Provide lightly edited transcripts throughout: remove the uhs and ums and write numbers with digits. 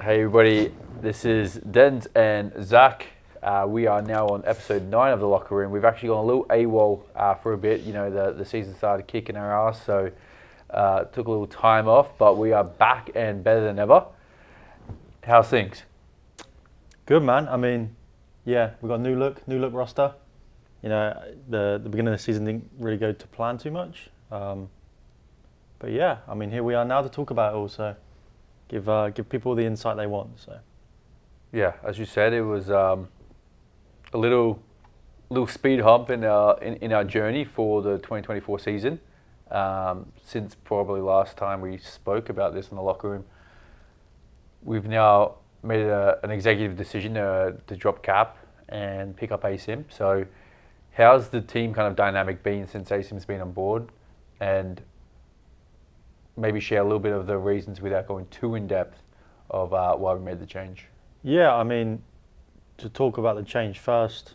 Hey everybody, this is Denz and Zach. We are now on episode 9 of The Locker Room. We've actually gone a little AWOL for a bit. You know, the season started kicking our ass, so took a little time off, but we are back and better than ever. How's things? Good, man. I mean, yeah, we've got a new look roster. You know, the beginning of the season didn't really go to plan too much. But yeah, I mean, here we are now to talk about it all, so give people the insight they want. So yeah, as you said, it was a little speed hump in our journey for the 2024 season. Since probably last time we spoke about this in The Locker Room, we've now made an executive decision to drop cap and pick up Asim. So how's the team kind of dynamic been since Asim's been on board? And maybe share a little bit of the reasons without going too in depth of why we made the change. yeah, I mean, to talk about the change first,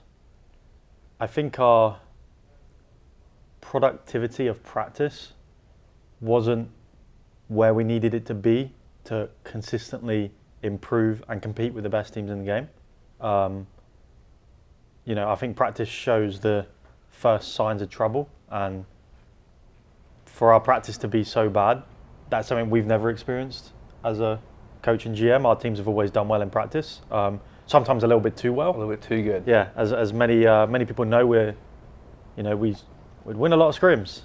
I think our productivity of practice wasn't where we needed it to be to consistently improve and compete with the best teams in the game. You know, I think practice shows the first signs of trouble, and for our practice to be so bad, that's something we've never experienced as a coach and GM. Our teams have always done well in practice, sometimes a little bit too well. A little bit too good. Yeah, as many people know, we'd win a lot of scrims.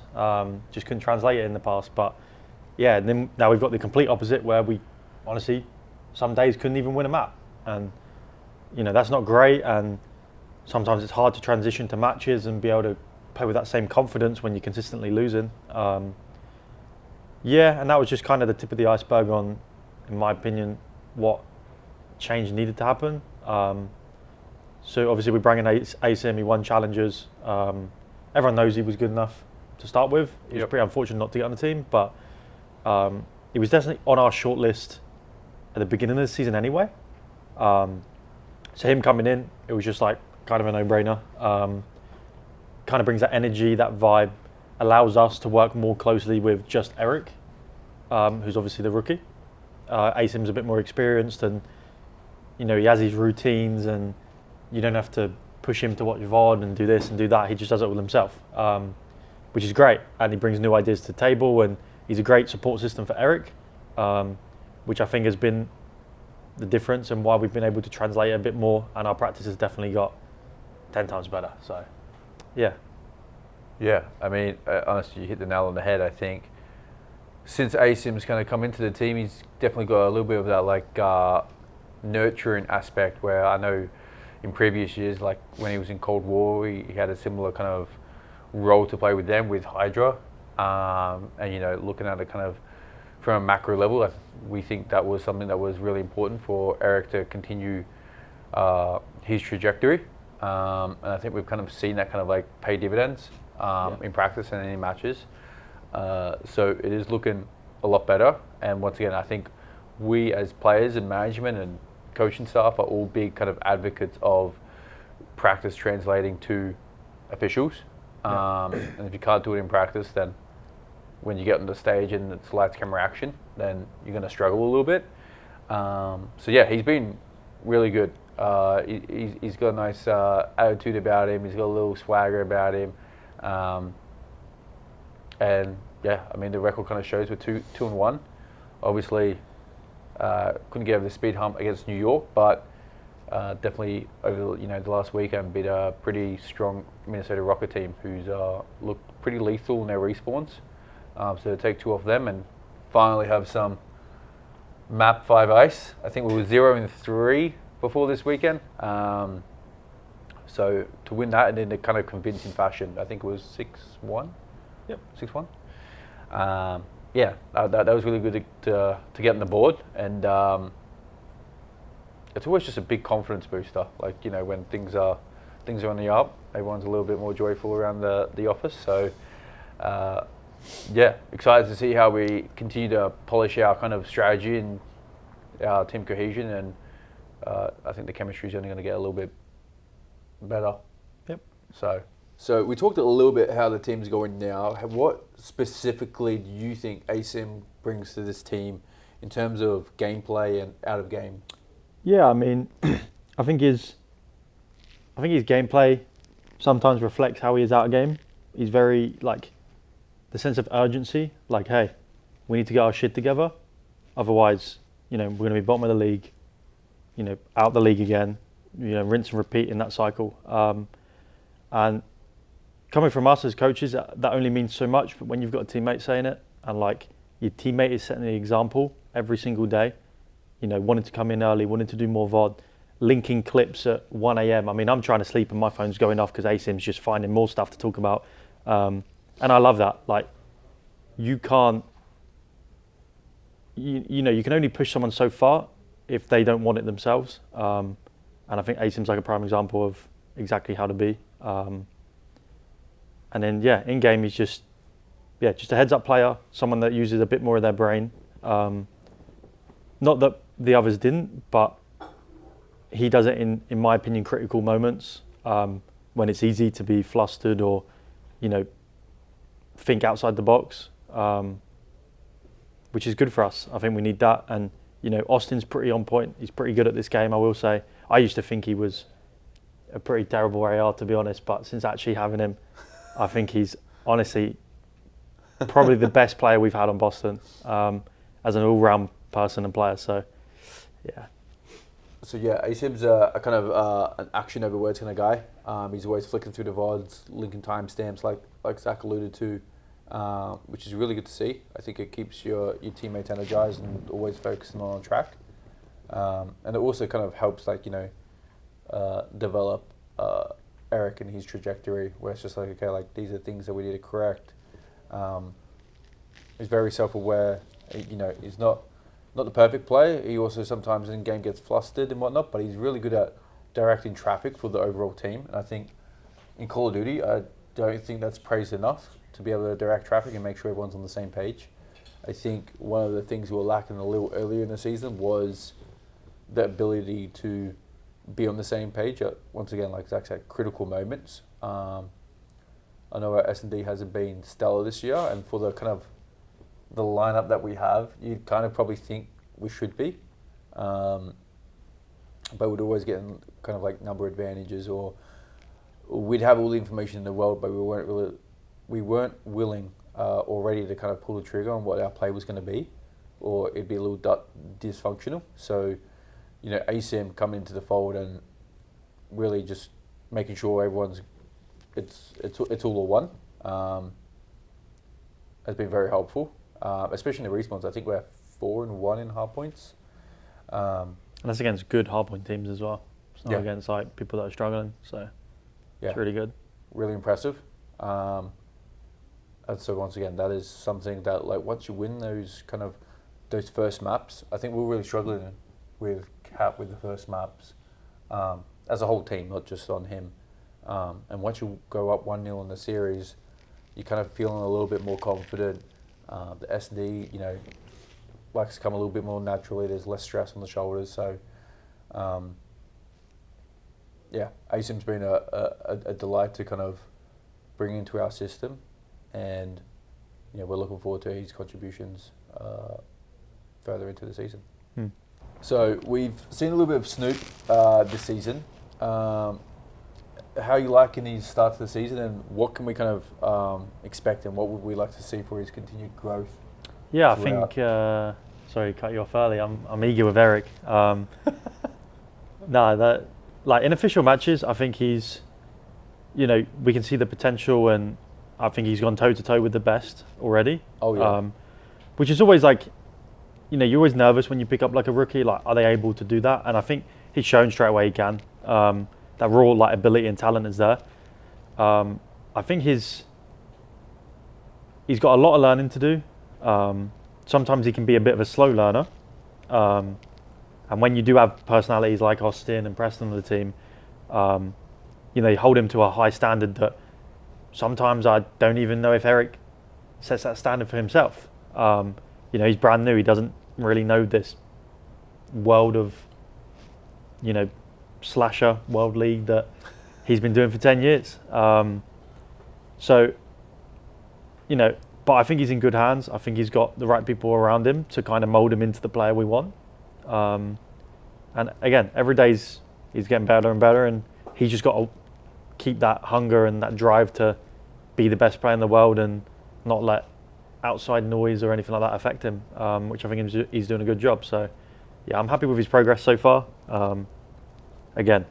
Just couldn't translate it in the past. But yeah, and then now we've got the complete opposite, where we honestly some days couldn't even win a map, and you know that's not great. And sometimes it's hard to transition to matches and be able to play with that same confidence when you're consistently losing. Yeah, and that was just kind of the tip of the iceberg on, in my opinion, what change needed to happen. So obviously we bring in Asim, he won challenges. Everyone knows he was good enough to start with. It was pretty unfortunate not to get on the team, but he was definitely on our shortlist at the beginning of the season anyway. So him coming in, it was just like kind of a no-brainer. Kind of brings that energy, that vibe, allows us to work more closely with just Eric, who's obviously the rookie. Asim's a bit more experienced, and you know he has his routines, and you don't have to push him to watch VOD and do this and do that. He just does it all himself, which is great. And he brings new ideas to the table, and he's a great support system for Eric, which I think has been the difference and why we've been able to translate it a bit more. And our practice has definitely got 10 times better. So, yeah. Yeah, I mean, honestly, you hit the nail on the head. I think since Asim's kind of come into the team, he's definitely got a little bit of that like nurturing aspect. Where I know in previous years, like when he was in Cold War, he had a similar kind of role to play with them with Hydra, and you know, looking at it kind of from a macro level, we think that was something that was really important for Eric to continue his trajectory, and I think we've kind of seen that kind of like pay dividends. In practice and in matches. So it is looking a lot better. And once again, I think we as players and management and coaching staff are all big kind of advocates of practice translating to officials. And if you can't do it in practice, then when you get on the stage and it's lights, camera, action, then you're going to struggle a little bit. So yeah, he's been really good. He's got a nice attitude about him. He's got a little swagger about him. And yeah, I mean the record kind of shows with 2-1. Obviously, couldn't get over the speed hump against New York, but definitely over the last weekend beat a pretty strong Minnesota Rocket team who's looked pretty lethal in their respawns. So to take 2 off them and finally have some map 5 ice. I think we were 0-3 before this weekend. So to win that and in a kind of convincing fashion, I think it was 6-1. Yep, 6-1. Yeah, that was really good to get on the board, and it's always just a big confidence booster. Like when things are on the up, everyone's a little bit more joyful around the office. So yeah, excited to see how we continue to polish our kind of strategy and our team cohesion, and I think the chemistry is only going to get a little bit better. Yep. So we talked a little bit how the team's going now. What specifically do you think Asim brings to this team in terms of gameplay and out of game? Yeah, I mean, I think his gameplay sometimes reflects how he is out of game. He's very like the sense of urgency. Like, hey, we need to get our shit together, otherwise, we're going to be bottom of the league. Out the league again. Rinse and repeat in that cycle. And coming from us as coaches, that only means so much. But when you've got a teammate saying it, and like your teammate is setting the example every single day, wanting to come in early, wanting to do more VOD, linking clips at 1 a.m. I mean, I'm trying to sleep and my phone's going off because Asim's just finding more stuff to talk about. And I love that. Like, you can't, you can only push someone so far if they don't want it themselves. And I think Asim's like a prime example of exactly how to be. And then, in game, he's just a heads-up player, someone that uses a bit more of their brain. Not that the others didn't, but he does it in my opinion, critical moments when it's easy to be flustered or, think outside the box, which is good for us. I think we need that. And, Austin's pretty on point. He's pretty good at this game, I will say. I used to think he was a pretty terrible AR, to be honest, but since actually having him, I think he's honestly probably the best player we've had on Boston as an all-round person and player. So, yeah. So Asim's a kind of an action over words kind of guy. He's always flicking through the VODs, linking timestamps, like Zach alluded to, which is really good to see. I think it keeps your teammates energized and always focusing on track. And it also kind of helps develop Eric and his trajectory, where it's just like, okay, like these are things that we need to correct. He's very self-aware. He's not the perfect player. He also sometimes in game gets flustered and whatnot, but he's really good at directing traffic for the overall team. And I think in Call of Duty, I don't think that's praised enough to be able to direct traffic and make sure everyone's on the same page. I think one of the things we were lacking a little earlier in the season was the ability to be on the same page at, once again, like Zach said, critical moments. I know our S&D hasn't been stellar this year, and for the kind of the lineup that we have, you'd kind of probably think we should be, but we'd always get kind of like number advantages, or we'd have all the information in the world, but we weren't willing or ready to kind of pull the trigger on what our play was going to be, or it'd be a little dysfunctional. So, Asim coming into the fold and really just making sure everyone's it's all or one has been very helpful, especially in the respawns. I think we're 4-1 in hard points. And that's against good hardpoint teams as well. It's not against like people that are struggling. So it's really good. Really impressive. And so once again, that is something that like once you win those first maps, I think we're really struggling with Cap with the first maps as a whole team, not just on him. And once you go up 1-0 in the series, you're kind of feeling a little bit more confident. The SD, likes to come a little bit more naturally. There's less stress on the shoulders. So, Asim's been a delight to kind of bring into our system, and we're looking forward to his contributions further into the season. So we've seen a little bit of Snoop this season. How are you liking his start to the season, and what can we kind of expect, and what would we like to see for his continued growth? Yeah, I think. Sorry, cut you off early. I'm eager with Eric. In official matches, I think he's, we can see the potential, and I think he's gone toe to toe with the best already. Oh yeah. Which is always like, you're always nervous when you pick up like a rookie. Like, are they able to do that? And I think he's shown straight away he can. That raw like ability and talent is there. I think he's got a lot of learning to do. Sometimes he can be a bit of a slow learner. And when you do have personalities like Austin and Preston on the team, you hold him to a high standard that sometimes I don't even know if Eric sets that standard for himself. He's brand new. He doesn't really know this world of, slasher world league that he's been doing for 10 years. So, But I think he's in good hands. I think he's got the right people around him to kind of mould him into the player we want. And again, every day he's getting better and better, and he's just got to keep that hunger and that drive to be the best player in the world and not let outside noise or anything like that affect him, which I think he's doing a good job. So yeah, I'm happy with his progress so far. Again,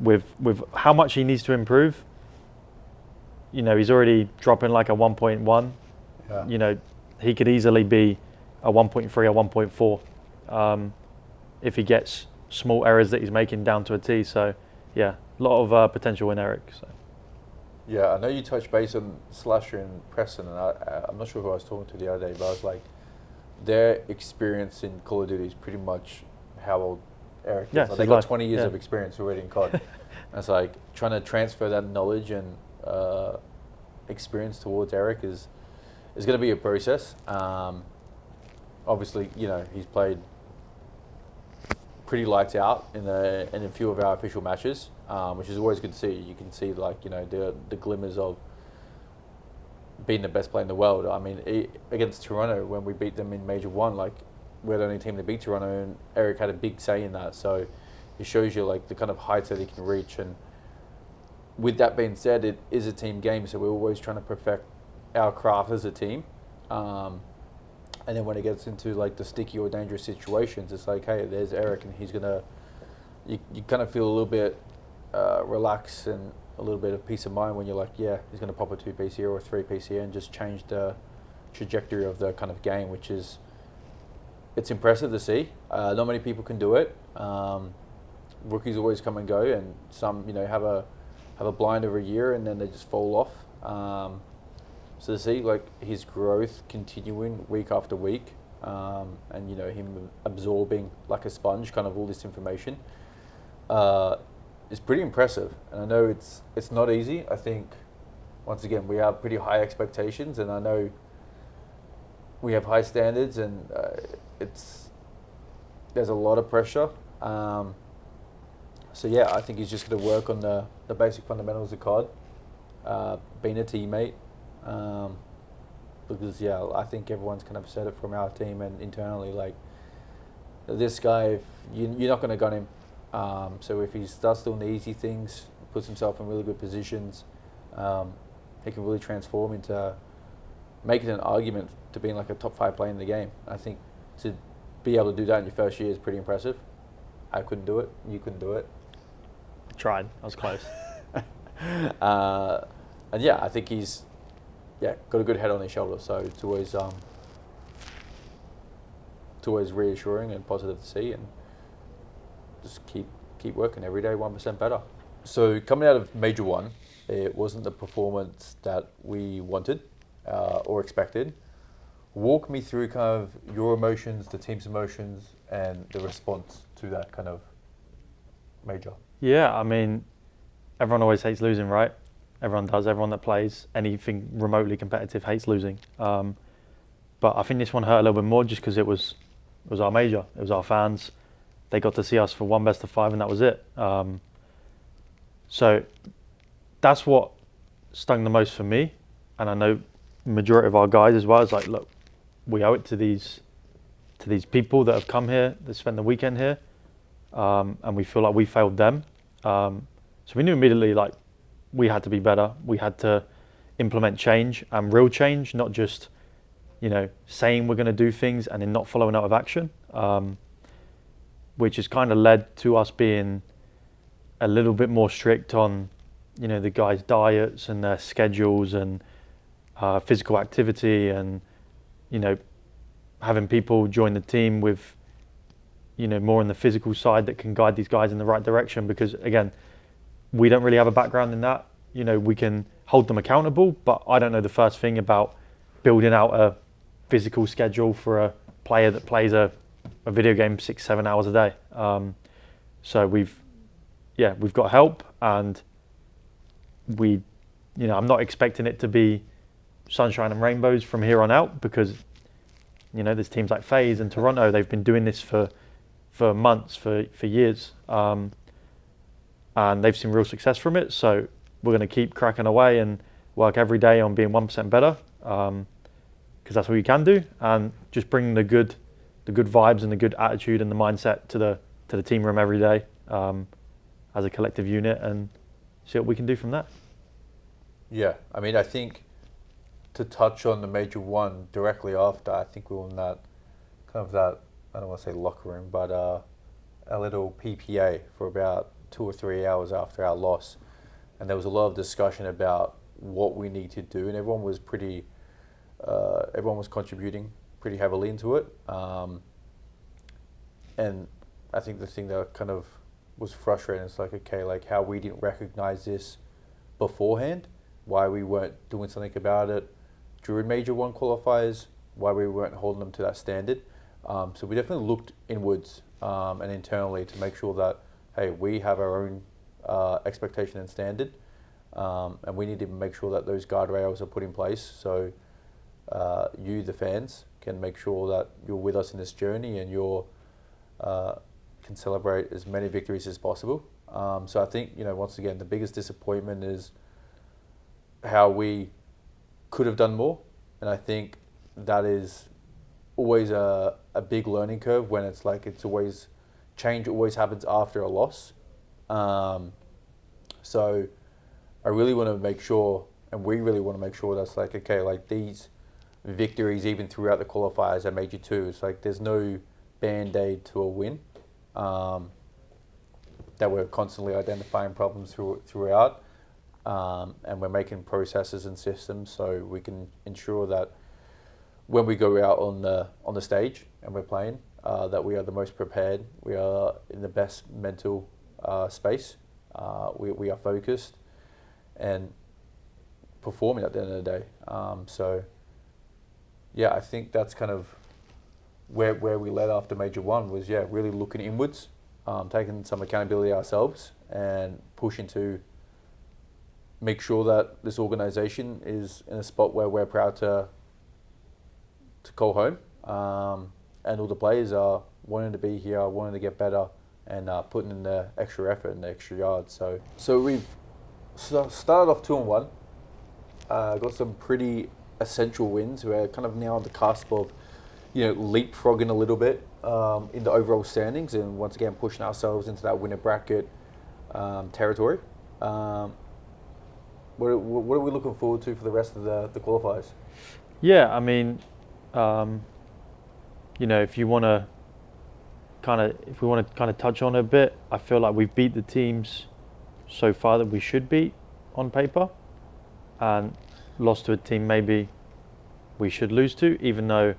with how much he needs to improve, you know, he's already dropping like a 1.1. Yeah. You know, he could easily be a 1.3 or 1.4 if he gets small errors that he's making down to a T. So yeah, a lot of potential in Eric. So. Yeah, I know you touched base on Slasher and Preston, and I'm not sure who I was talking to the other day, but I was like, their experience in Call of Duty is pretty much how old Eric is. Yeah, Like, they got 20 years of experience already in COD. And it's like trying to transfer that knowledge and experience towards Eric is going to be a process. Obviously, you know, he's played pretty lights out in a few of our official matches, which is always good to see. You can see, like, you know, the glimmers of being the best player in the world. I mean, against Toronto, when we beat them in Major 1, like, we're the only team to beat Toronto, and Eric had a big say in that. So it shows you, like, the kind of heights that he can reach. And with that being said, it is a team game, so we're always trying to perfect our craft as a team. And then when it gets into, like, the sticky or dangerous situations, it's like, hey, there's Eric, and he's gonna. You kind of feel a little bit relaxed and a little bit of peace of mind when you're like, yeah, he's gonna pop a 2-piece here or a 3-piece here and just change the trajectory of the kind of game, which is, it's impressive to see. Not many people can do it. Rookies always come and go, and some, you know, have a blind of a year and then they just fall off. So to see, like, his growth continuing week after week, and, you know, him absorbing like a sponge kind of all this information, is pretty impressive. And I know it's not easy. I think, once again, we have pretty high expectations, and I know we have high standards, and there's a lot of pressure. So yeah, I think he's just going to work on the basic fundamentals of COD, being a teammate. Because yeah, I think everyone's kind of said it from our team and internally, like, this guy, if you're not going to gun him. So if he starts doing the easy things, puts himself in really good positions, he can really transform into making an argument to being like a top 5 player in the game. I think to be able to do that in your first year is pretty impressive. I couldn't do it. You couldn't do it. Tried. I was close. And yeah, I think he's got a good head on his shoulder. So it's always reassuring and positive to see, and just keep working every day 1% better. So coming out of Major 1, it wasn't the performance that we wanted or expected. Walk me through kind of your emotions, the team's emotions, and the response to that kind of major. Yeah, I mean, everyone always hates losing, right? Everyone does. Everyone that plays anything remotely competitive hates losing. But I think this one hurt a little bit more just because it was our major. It was our fans. They got to see us for one best of 5, and that was it. So that's what stung the most for me. And I know the majority of our guys as well is like, look, we owe it to these people that have come here, that spent the weekend here, and we feel like we failed them. So we knew immediately, like, we had to be better. We had to implement change, and real change, not just, you know, saying we're going to do things and then not following out of action, which has kind of led to us being a little bit more strict on, you know, the guys' diets and their schedules and physical activity, and, you know, having people join the team with, you know, more on the physical side that can guide these guys in the right direction. Because again, we don't really have a background in that. You know, we can hold them accountable, but I don't know the first thing about building out a physical schedule for a player that plays a video game 6-7 hours a day. So we've got help, and we, you know, I'm not expecting it to be sunshine and rainbows from here on out, because, you know, there's teams like FaZe and Toronto, they've been doing this for months, for years, and they've seen real success from it. So we're going to keep cracking away and work every day on being 1% better. because that's what you can do, and just bring the good vibes and the good attitude and the mindset to the team room every day as a collective unit, and see what we can do from that. Yeah, I mean, I think to touch on the major one directly after, I think we were in that kind of that, I don't want to say locker room, but a little PPA for about 2 or 3 hours after our loss, and there was a lot of discussion about what we need to do, and everyone was contributing pretty heavily into it, and I think the thing that kind of was frustrating is like, okay, like how we didn't recognize this beforehand, why we weren't doing something about it during major one qualifiers, why we weren't holding them to that standard. So we definitely looked inwards and internally to make sure that, hey, we have our own expectation and standard, and we need to make sure that those guardrails are put in place so you, the fans, can make sure that you're with us in this journey and you're can celebrate as many victories as possible. So I think, once again, the biggest disappointment is how we could have done more, and I think that is always a big learning curve when it's always change always happens after a loss. So I really want to make sure, and we really want to make sure that's like, okay, like these victories even throughout the qualifiers at Major 2, it's like there's no band-aid to a win, that we're constantly identifying problems throughout, and we're making processes and systems so we can ensure that when we go out on the stage and we're playing, that we are the most prepared, we are in the best mental space, we are focused and performing at the end of the day. So yeah, I think that's kind of where we led after Major 1 was, really looking inwards, taking some accountability ourselves and pushing to make sure that this organisation is in a spot where we're proud to call home, and all the players are wanting to be here, wanting to get better, and putting in the extra effort and the extra yards. So we've started off 2-1, got some pretty essential wins. We're kind of now on the cusp of leapfrogging a little bit in the overall standings, and once again pushing ourselves into that winner bracket territory. What are we looking forward to for the rest of the qualifiers? Yeah, I mean, if we want to kind of touch on it a bit, I feel like we've beat the teams so far that we should beat on paper, and lost to a team maybe we should lose to, even though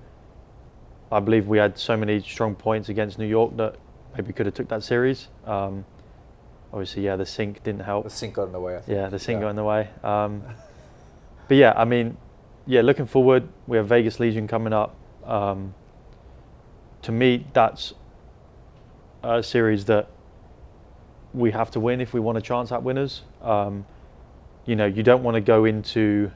I believe we had so many strong points against New York that maybe could have took that series. Obviously, the sink didn't help. The sink got in the way, I think. Yeah, the sink got in the way. But yeah, I mean, looking forward, we have Vegas Legion coming up. To me, that's a series that we have to win if we want a chance at winners. You don't want to go into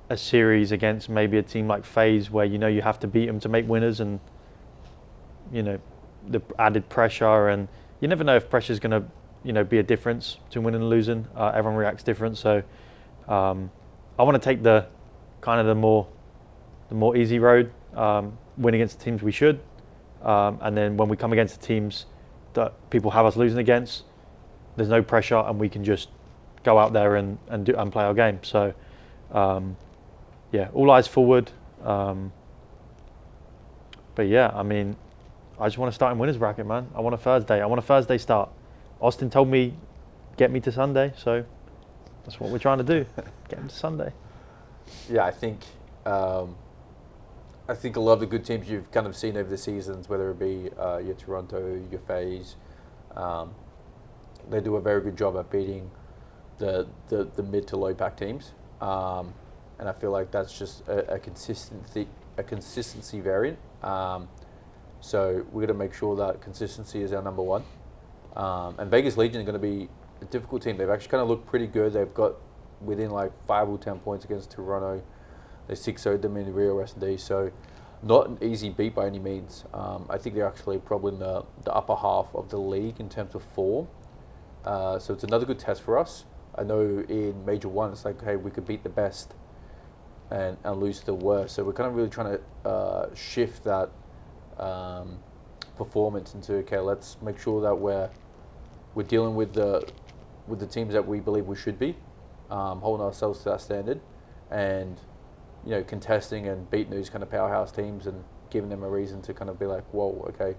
a series against maybe a team like FaZe where you have to beat them to make winners, and the added pressure, and you never know if pressure is going to be a difference between winning and losing. Everyone reacts different, so I want to take the more easy road, win against the teams we should, and then when we come against the teams that people have us losing against, there's no pressure and we can just go out there and play our game. So all eyes forward. But yeah, I mean, I just want to start in winners bracket, man. I want a Thursday start. Austin told me, get me to Sunday, so that's what we're trying to do. Get him to Sunday. Yeah, I think a lot of the good teams you've kind of seen over the seasons, whether it be your Toronto, your FaZe, they do a very good job at beating the mid to low pack teams, and I feel like that's just a consistency variant. So we're going to make sure that consistency is our number one. And Vegas Legion are going to be a difficult team. They've actually kind of looked pretty good. They've got within like 5 or 10 points against Toronto. They 6-0'd them in Rio S&D, so not an easy beat by any means. I think they're actually probably in the upper half of the league in terms of form. So it's another good test for us. I know in Major 1 it's like, hey, we could beat the best and lose to the worst. So we're kind of really trying to shift that performance into, okay, let's make sure that we're dealing with the teams that we believe we should be, holding ourselves to that standard, and contesting and beating those kind of powerhouse teams and giving them a reason to kind of be like, whoa, okay,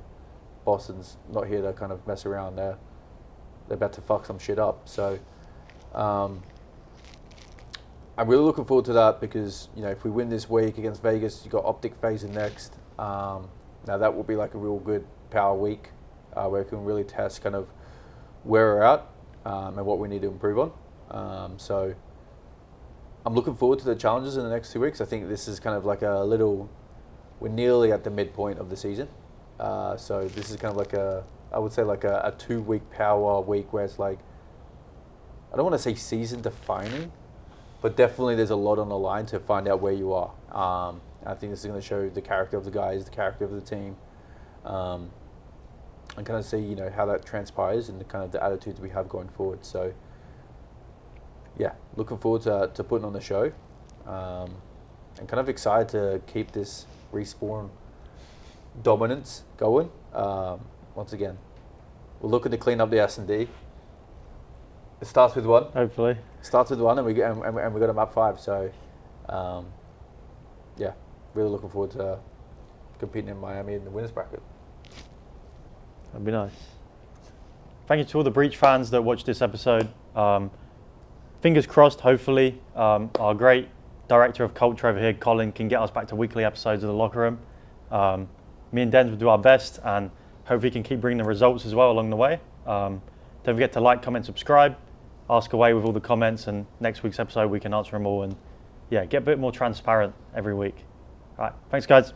Boston's not here to kind of mess around. They're about to fuck some shit up. So I'm really looking forward to that, because if we win this week against Vegas, you've got Optic phasing next. Now that will be like a real good power week where we can really test kind of where we're at and what we need to improve on. So I'm looking forward to the challenges in the next 2 weeks. I think this is kind of like we're nearly at the midpoint of the season. So this is kind of I would say like a 2 week power week where it's like, I don't want to say season defining, but definitely there's a lot on the line to find out where you are. I think this is going to show the character of the guys, the character of the team, and kind of see how that transpires and the kind of the attitudes we have going forward. So yeah, looking forward to putting on the show, and kind of excited to keep this Respawn dominance going. Once again, we're looking to clean up the S&D. It starts with one. Hopefully. Starts with one, and we got a map 5. So, yeah, really looking forward to competing in Miami in the winners bracket. That'd be nice. Thank you to all the Breach fans that watched this episode. Fingers crossed, hopefully, our great director of culture over here, Colin, can get us back to weekly episodes of The Locker Room. Me and Denz will do our best, and hopefully can keep bringing the results as well along the way. Don't forget to like, comment, subscribe, ask away with all the comments, and next week's episode we can answer them all and yeah, get a bit more transparent every week. All right, thanks guys.